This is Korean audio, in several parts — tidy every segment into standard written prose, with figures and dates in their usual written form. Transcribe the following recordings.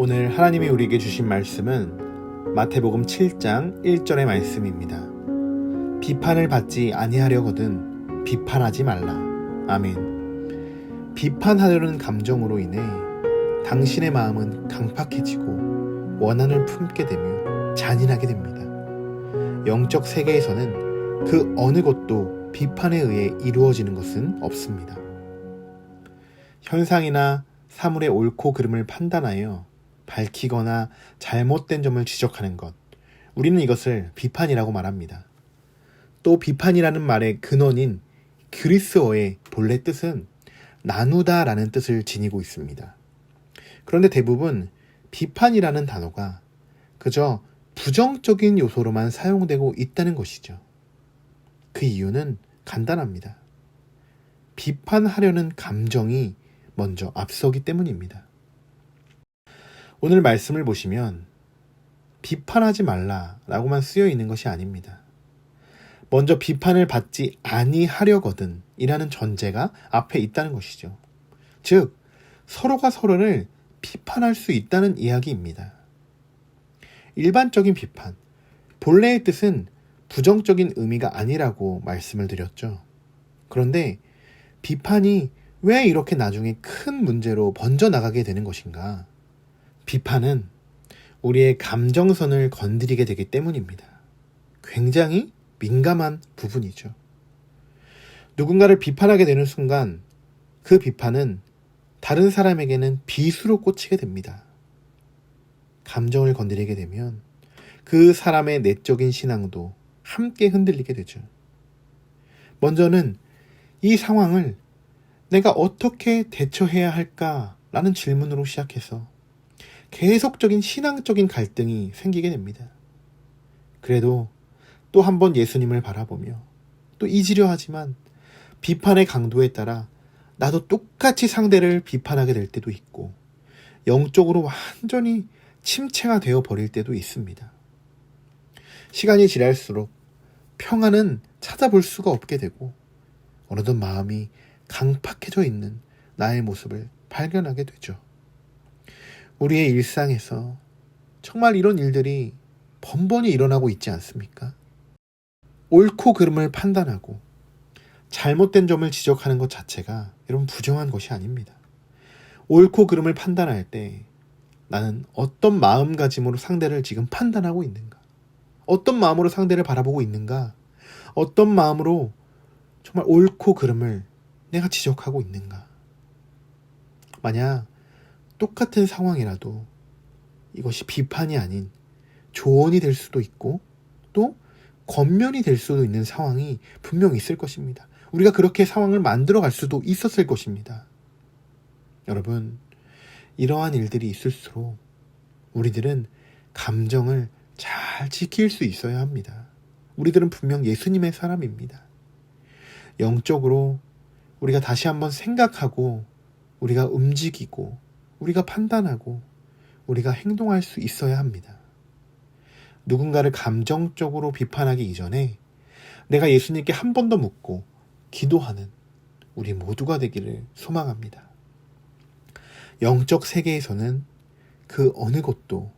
오늘 하나님이 우리에게 주신 말씀은 마태복음 7장 1절의 말씀입니다. 비판을 받지 아니하려거든 비판하지 말라. 아멘. 비판하려는 감정으로 인해 당신의 마음은 강팍해지고 원한을 품게 되며 잔인하게 됩니다. 영적 세계에서는 그 어느 것도 비판에 의해 이루어지는 것은 없습니다. 현상이나 사물의 옳고 그름을 판단하여 밝히거나 잘못된 점을 지적하는 것, 우리는 이것을 비판이라고 말합니다. 또 비판이라는 말의 근원인 그리스어의 본래 뜻은 나누다 라는 뜻을 지니고 있습니다. 그런데 대부분 비판이라는 단어가 그저 부정적인 요소로만 사용되고 있다는 것이죠. 그 이유는 간단합니다. 비판하려는 감정이 먼저 앞서기 때문입니다. 오늘 말씀을 보시면 비판하지 말라라고만 쓰여 있는 것이 아닙니다. 먼저 비판을 받지 아니하려거든 이라는 전제가 앞에 있다는 것이죠. 즉, 서로가 서로를 비판할 수 있다는 이야기입니다. 일반적인 비판, 본래의 뜻은 부정적인 의미가 아니라고 말씀을 드렸죠. 그런데 비판이 왜 이렇게 나중에 큰 문제로 번져나가게 되는 것인가? 비판은 우리의 감정선을 건드리게 되기 때문입니다. 굉장히 민감한 부분이죠. 누군가를 비판하게 되는 순간 그 비판은 다른 사람에게는 비수로 꽂히게 됩니다. 감정을 건드리게 되면 그 사람의 내적인 신앙도 함께 흔들리게 되죠. 먼저는 이 상황을 내가 어떻게 대처해야 할까라는 질문으로 시작해서 계속적인 신앙적인 갈등이 생기게 됩니다. 그래도 또 한 번 예수님을 바라보며 또 잊으려 하지만 비판의 강도에 따라 나도 똑같이 상대를 비판하게 될 때도 있고 영적으로 완전히 침체가 되어 버릴 때도 있습니다. 시간이 지날수록 평안은 찾아볼 수가 없게 되고 어느덧 마음이 강팍해져 있는 나의 모습을 발견하게 되죠. 우리의 일상에서 정말 이런 일들이 번번이 일어나고 있지 않습니까? 옳고 그름을 판단하고 잘못된 점을 지적하는 것 자체가 여러분 부정한 것이 아닙니다. 옳고 그름을 판단할 때 나는 어떤 마음가짐으로 상대를 지금 판단하고 있는가? 어떤 마음으로 상대를 바라보고 있는가? 어떤 마음으로 정말 옳고 그름을 내가 지적하고 있는가? 만약 똑같은 상황이라도 이것이 비판이 아닌 조언이 될 수도 있고 또 권면이 될 수도 있는 상황이 분명 있을 것입니다. 우리가 그렇게 상황을 만들어 갈 수도 있었을 것입니다. 여러분, 이러한 일들이 있을수록 우리들은 감정을 잘 지킬 수 있어야 합니다. 우리들은 분명 예수님의 사람입니다. 영적으로 우리가 다시 한번 생각하고 우리가 움직이고 우리가 판단하고 우리가 행동할 수 있어야 합니다. 누군가를 감정적으로 비판하기 이전에 내가 예수님께 한 번 더 묻고 기도하는 우리 모두가 되기를 소망합니다. 영적 세계에서는 그 어느 것도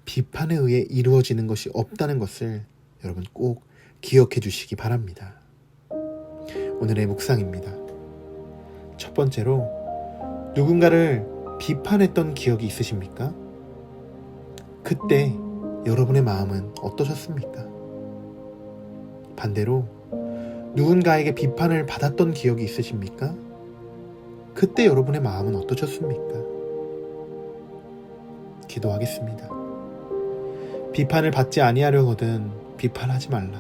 비판에 의해 이루어지는 것이 없다는 것을 여러분 꼭 기억해 주시기 바랍니다. 오늘의 묵상입니다. 첫 번째로, 누군가를 비판했던 기억이 있으십니까? 그때 여러분의 마음은 어떠셨습니까? 반대로 누군가에게 비판을 받았던 기억이 있으십니까? 그때 여러분의 마음은 어떠셨습니까? 기도하겠습니다. 비판을 받지 아니하려거든 비판하지 말라.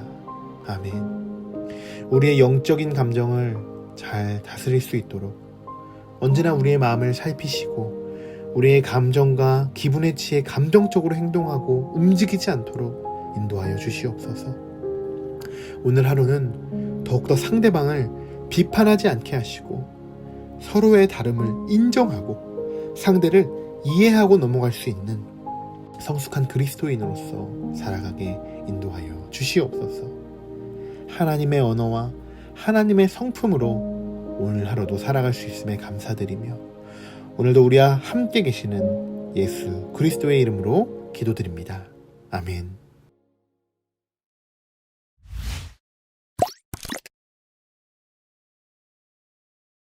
아멘. 우리의 영적인 감정을 잘 다스릴 수 있도록 언제나 우리의 마음을 살피시고 우리의 감정과 기분에 취해 감정적으로 행동하고 움직이지 않도록 인도하여 주시옵소서. 오늘 하루는 더욱더 상대방을 비판하지 않게 하시고 서로의 다름을 인정하고 상대를 이해하고 넘어갈 수 있는 성숙한 그리스도인으로서 살아가게 인도하여 주시옵소서. 하나님의 언어와 하나님의 성품으로 오늘 하루도 살아갈 수 있음에 감사드리며 오늘도 우리와 함께 계시는 예수 그리스도의 이름으로 기도드립니다. 아멘.